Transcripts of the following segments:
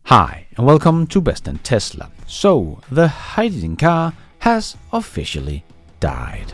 Hi, and welcome to Best in Tesla. So, the hydrogen car has officially died.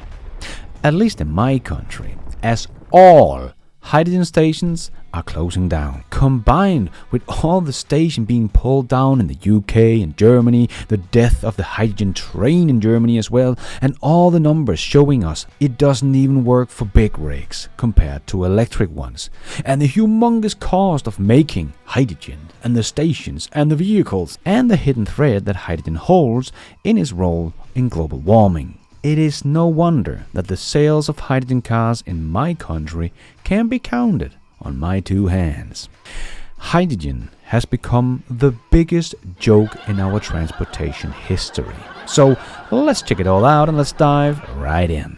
At least in my country, as all hydrogen stations are closing down. Combined with all the stations being pulled down in the UK and Germany, the death of the hydrogen train in Germany as well, and all the numbers showing us it doesn't even work for big rigs compared to electric ones. And the humongous cost of making hydrogen and the stations and the vehicles and the hidden thread that hydrogen holds in its role in global warming. It is no wonder that the sales of hydrogen cars in my country can be counted on my two hands. Hydrogen has become the biggest joke in our transportation history. So let's check it all out and let's dive right in.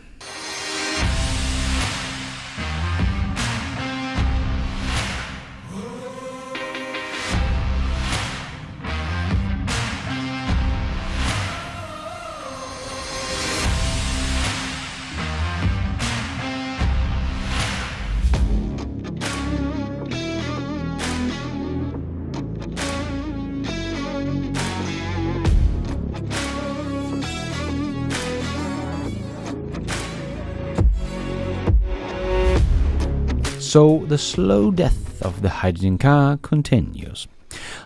So the slow death of the hydrogen car continues.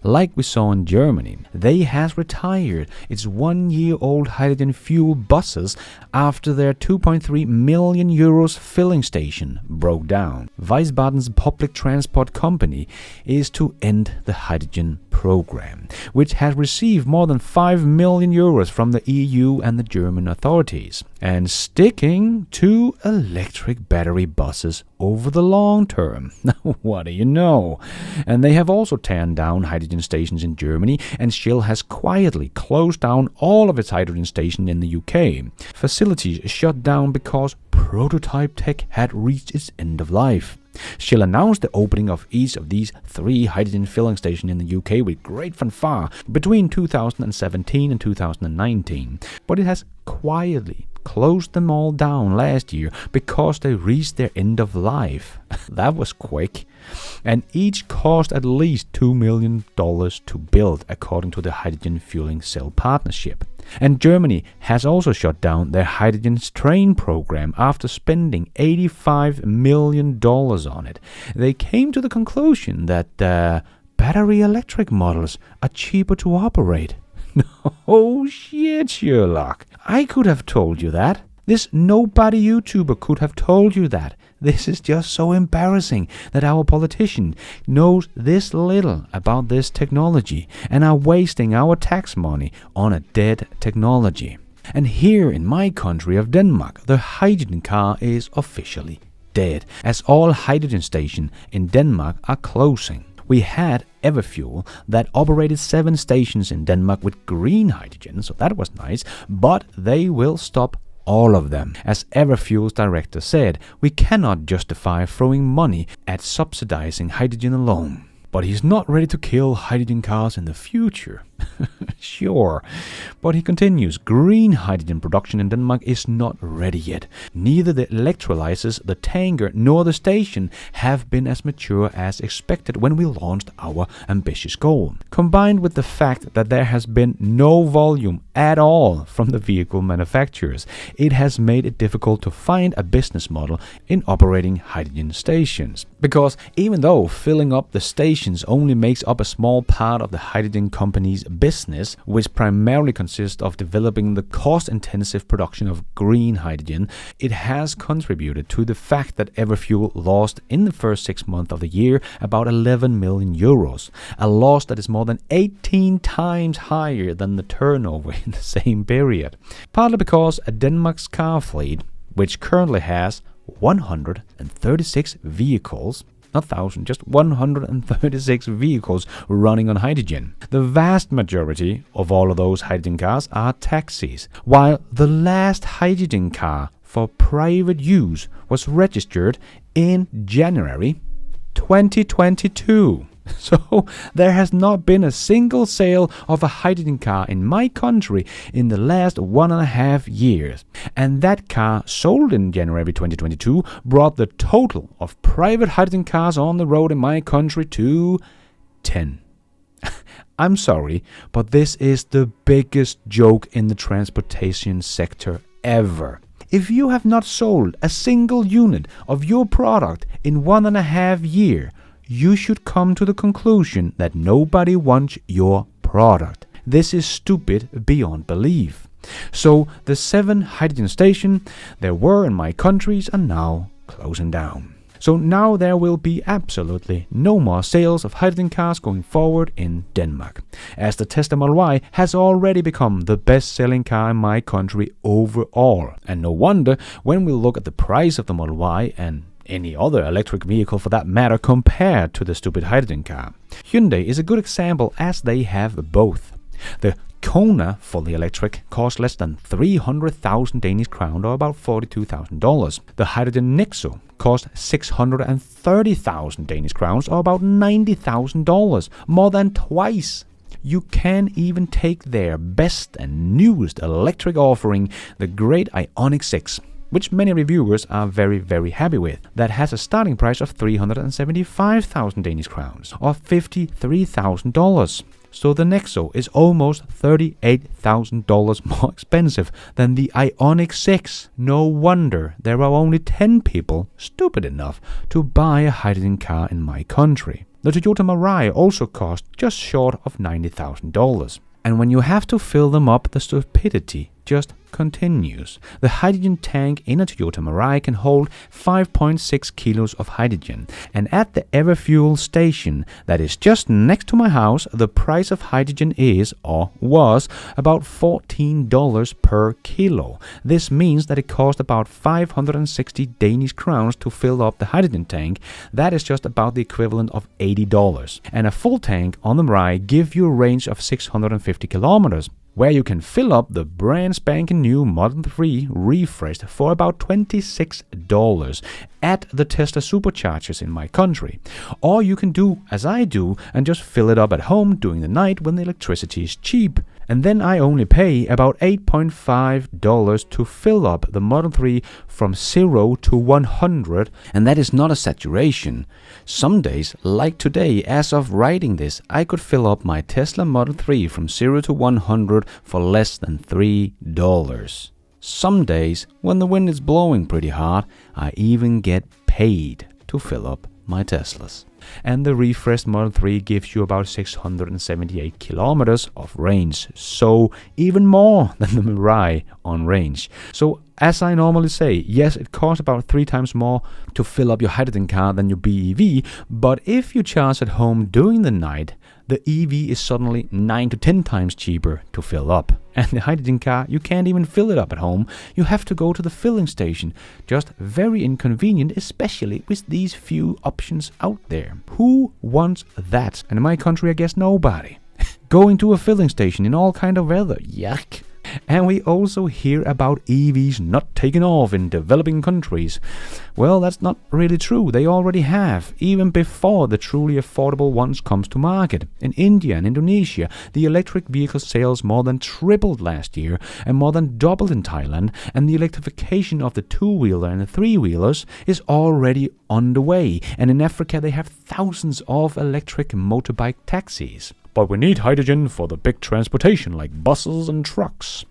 Like we saw in Germany, they has retired its 1-year-old hydrogen fuel buses after their 2.3 million euros filling station broke down. Wiesbaden's public transport company is to end the hydrogen program, which has received more than 5 million euros from the EU and the German authorities, and sticking to electric battery buses over the long term. Now, what do you know? And they have also torn down hydrogen stations in Germany, and Shell has quietly closed down all of its hydrogen stations in the UK. Facilities shut down because prototype tech had reached its end of life. Shell announced the opening of each of these 3 hydrogen filling stations in the UK with great fanfare between 2017 and 2019, but it has quietly closed them all down last year because they reached their end of life. That was quick. And each cost at least $2 million to build, according to the Hydrogen Fueling Cell Partnership. And Germany has also shut down their hydrogen train program after spending $85 million on it. They came to the conclusion that battery electric models are cheaper to operate. No shit, Sherlock. I could have told you that. This nobody YouTuber could have told you that. This is just so embarrassing that our politician knows this little about this technology and are wasting our tax money on a dead technology. And here in my country of Denmark, the hydrogen car is officially dead, as all hydrogen stations in Denmark are closing. We had Everfuel that operated 7 stations in Denmark with green hydrogen, so that was nice, but they will stop all of them. As Everfuel's director said, we cannot justify throwing money at subsidizing hydrogen alone. But he's not ready to kill hydrogen cars in the future. Sure. But he continues, green hydrogen production in Denmark is not ready yet. Neither the electrolyzers, the tanker, nor the station have been as mature as expected when we launched our ambitious goal. Combined with the fact that there has been no volume at all from the vehicle manufacturers, it has made it difficult to find a business model in operating hydrogen stations. Because even though filling up the stations only makes up a small part of the hydrogen company's business, which primarily consists of developing the cost-intensive production of green hydrogen, it has contributed to the fact that Everfuel lost in the first 6 months of the year about 11 million euros, a loss that is more than 18 times higher than the turnover in the same period. Partly because Denmark's car fleet, which currently has 136 vehicles, not 1,000, just 136 vehicles running on hydrogen. The vast majority of all of those hydrogen cars are taxis, while the last hydrogen car for private use was registered in January 2022. So there has not been a single sale of a hydrogen car in my country in the last 1.5 years. And that car sold in January 2022 brought the total of private hydrogen cars on the road in my country to 10. I'm sorry, but this is the biggest joke in the transportation sector ever. If you have not sold a single unit of your product in 1.5 years, you should come to the conclusion that nobody wants your product. This is stupid beyond belief. So the 7 hydrogen stations there were in my countries are now closing down. So now there will be absolutely no more sales of hydrogen cars going forward in Denmark, as the Tesla Model Y has already become the best-selling car in my country overall. And no wonder when we look at the price of the Model Y and any other electric vehicle for that matter compared to the stupid hydrogen car. Hyundai is a good example as they have both. The Kona fully electric costs less than 300,000 Danish crown or about $42,000. The hydrogen Nexo costs 630,000 Danish crowns or about $90,000, more than twice. You can even take their best and newest electric offering, the great Ioniq 6, which many reviewers are very happy with, that has a starting price of 375,000 Danish crowns or $53,000. So the Nexo is almost $38,000 more expensive than the Ioniq 6. No wonder there are only 10 people stupid enough to buy a hydrogen car in my country. The Toyota Mirai also cost just short of $90,000. And when you have to fill them up, the stupidity just continues. The hydrogen tank in a Toyota Mirai can hold 5.6 kilos of hydrogen. And at the Everfuel station that is just next to my house, the price of hydrogen is, or was, about $14 per kilo. This means that it costs about 560 Danish crowns to fill up the hydrogen tank. That is just about the equivalent of $80. And a full tank on the Mirai gives you a range of 650 kilometers. Where you can fill up the brand spanking new Model 3 refreshed for about $26 at the Tesla superchargers in my country. Or you can do as I do and just fill it up at home during the night when the electricity is cheap. And then I only pay about $8.5 to fill up the Model 3 from 0 to 100, and that is not a saturation. Some days, like today, as of writing this, I could fill up my Tesla Model 3 from 0 to 100 for less than $3. Some days, when the wind is blowing pretty hard, I even get paid to fill up my Teslas. And the refreshed Model 3 gives you about 678 kilometers of range, so even more than the Mirai on range. So as I normally say, yes, it costs about 3 times more to fill up your hydrogen car than your BEV, but if you charge at home during the night, the EV is suddenly 9 to 10 times cheaper to fill up. And the hydrogen car, you can't even fill it up at home. You have to go to the filling station. Just very inconvenient, especially with these few options out there. Who wants that? And in my country, I guess nobody. Going to a filling station in all kind of weather. Yuck. And we also hear about EVs not taking off in developing countries. Well, that's not really true. They already have, even before the truly affordable ones comes to market. In India and Indonesia, the electric vehicle sales more than tripled last year and more than doubled in Thailand, and the electrification of the two-wheeler and the three-wheelers is already underway. And in Africa, they have thousands of electric motorbike taxis. But we need hydrogen for the big transportation like buses and trucks.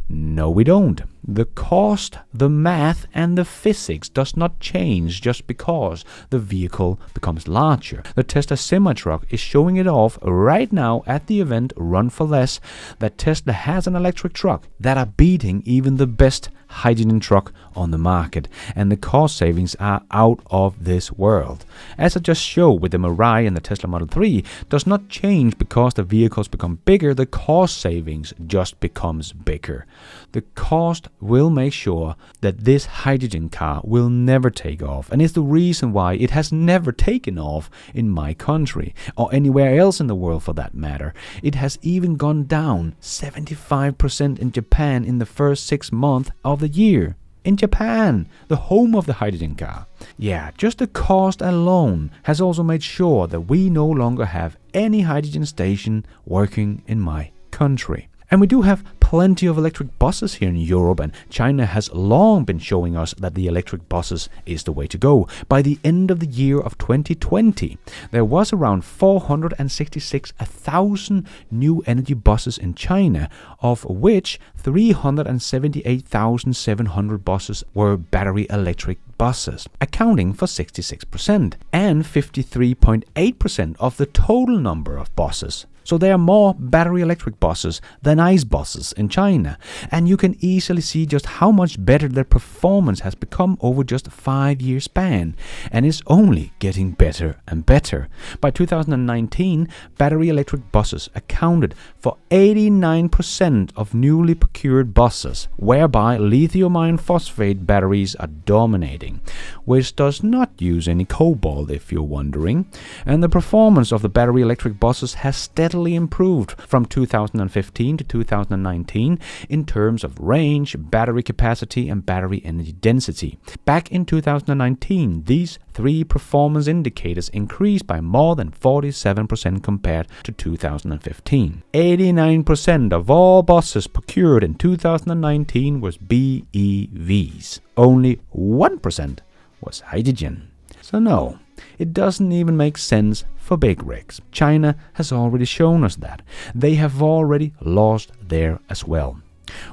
No, we don't. The cost, the math, and the physics does not change just because the vehicle becomes larger. The Tesla semi-truck is showing it off right now at the event Run for Less that Tesla has an electric truck that are beating even the best hydrogen truck on the market, and the cost savings are out of this world. As I just showed with the Mirai and the Tesla Model 3 does not change because the vehicles become bigger, the cost savings just becomes bigger. The cost will make sure that this hydrogen car will never take off, and is the reason why it has never taken off in my country or anywhere else in the world for that matter. It has even gone down 75% in Japan in the first 6 months of the year. In Japan, the home of the hydrogen car. Yeah, just the cost alone has also made sure that we no longer have any hydrogen station working in my country. And we do have plenty of electric buses here in Europe, and China has long been showing us that the electric buses is the way to go. By the end of the year of 2020, there was around 466,000 new energy buses in China, of which 378,700 buses were battery electric buses, accounting for 66% and 53.8% of the total number of buses. So there are more battery electric buses than ICE buses in China, and you can easily see just how much better their performance has become over just a 5-year span, and it's only getting better and better. By 2019, battery electric buses accounted for 89% of newly procured buses, whereby lithium iron phosphate batteries are dominating, which does not use any cobalt if you're wondering, and the performance of the battery electric buses has steadily improved from 2015 to 2019 in terms of range, battery capacity, and battery energy density. Back in 2019, these three performance indicators increased by more than 47% compared to 2015. 89% of all buses procured in 2019 was BEVs. Only 1% was hydrogen. So no, it doesn't even make sense for big rigs. China has already shown us that. They have already lost there as well.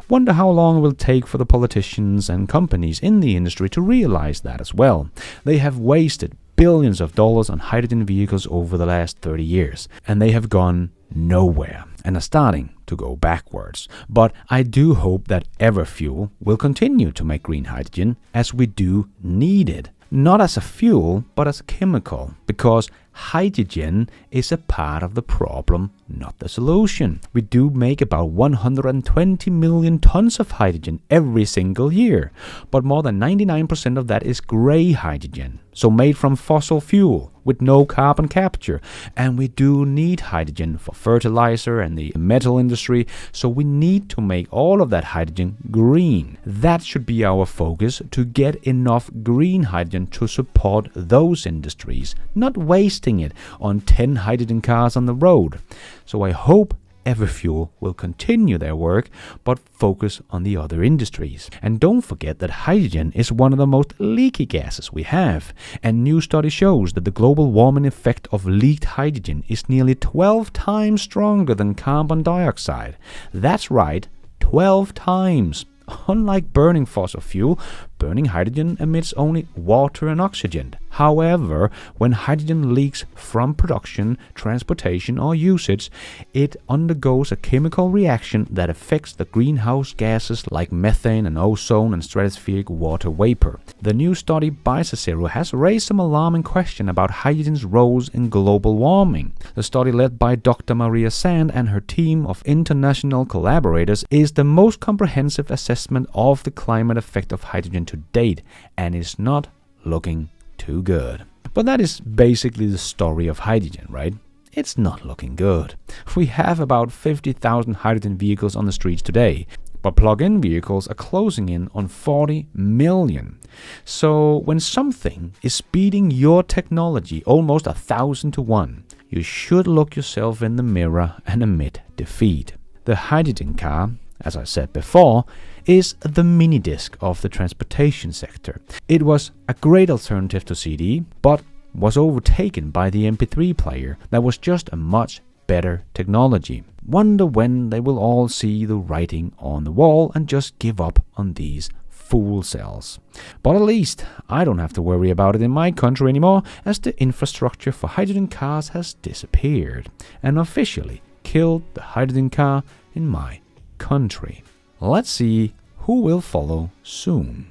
Wonder how long it will take for the politicians and companies in the industry to realize that as well. They have wasted billions of dollars on hydrogen vehicles over the last 30 years, and they have gone nowhere and are starting to go backwards. But I do hope that Everfuel will continue to make green hydrogen, as we do need it. Not as a fuel, but as a chemical, because hydrogen is a part of the problem, not the solution. We do make about 120 million tons of hydrogen every single year, but more than 99% of that is grey hydrogen, so made from fossil fuel with no carbon capture. And we do need hydrogen for fertilizer and the metal industry, so we need to make all of that hydrogen green. That should be our focus, to get enough green hydrogen to support those industries, not wasting it on 10 hydrogen cars on the road. So I hope Everfuel will continue their work, but focus on the other industries. And don't forget that hydrogen is one of the most leaky gases we have, and new study shows that the global warming effect of leaked hydrogen is nearly 12 times stronger than carbon dioxide. That's right, 12 times. Unlike burning fossil fuel, burning hydrogen emits only water and oxygen. However, when hydrogen leaks from production, transportation, or usage, it undergoes a chemical reaction that affects the greenhouse gases like methane and ozone and stratospheric water vapor. The new study by Cicero has raised some alarming questions about hydrogen's roles in global warming. The study, led by Dr. Maria Sand and her team of international collaborators, is the most comprehensive assessment of the climate effect of hydrogen to date, and is not looking too good. But that is basically the story of hydrogen, right? It's not looking good. We have about 50,000 hydrogen vehicles on the streets today, but plug-in vehicles are closing in on 40 million. So when something is beating your technology almost 1,000 to 1, you should look yourself in the mirror and admit defeat. The hydrogen car, as I said before, is the mini-disc of the transportation sector. It was a great alternative to CD, but was overtaken by the MP3 player that was just a much better technology. Wonder when they will all see the writing on the wall and just give up on these fool cells. But at least I don't have to worry about it in my country anymore, as the infrastructure for hydrogen cars has disappeared and officially killed the hydrogen car in my country. Let's see who will follow soon.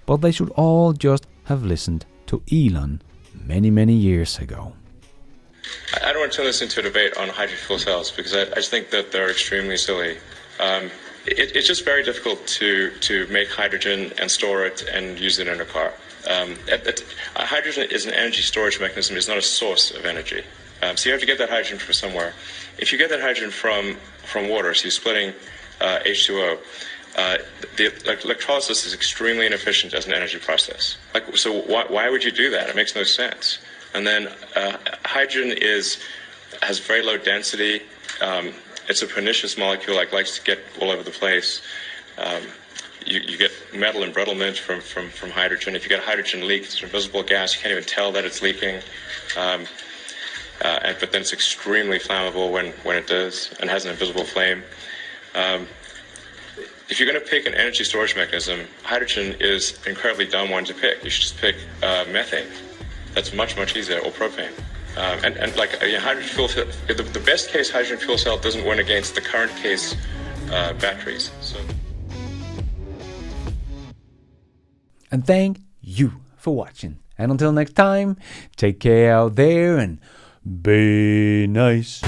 But they should all just have listened to Elon many years ago. I don't want to turn this into a debate on hydrogen fuel cells, because I just think that they're extremely silly. It's just very difficult to make hydrogen and store it and use it in a car. Hydrogen is an energy storage mechanism. It's not a source of energy. So you have to get that hydrogen from somewhere. If you get that hydrogen from water, so you're splitting H2O, the electrolysis is extremely inefficient as an energy process. So why would you do that? It makes no sense. And then hydrogen has very low density. it's a pernicious molecule, likes to get all over the place. You get metal embrittlement from hydrogen. If you get a hydrogen leak, it's an invisible gas. You can't even tell that it's leaking. But then it's extremely flammable when it does, and has an invisible flame. If you're going to pick an energy storage mechanism, hydrogen is an incredibly dumb one to pick. You should just pick methane. That's much easier, or propane. Hydrogen fuel cell, the best case hydrogen fuel cell doesn't win against the current case batteries. So. And thank you for watching. And until next time, take care out there and be nice.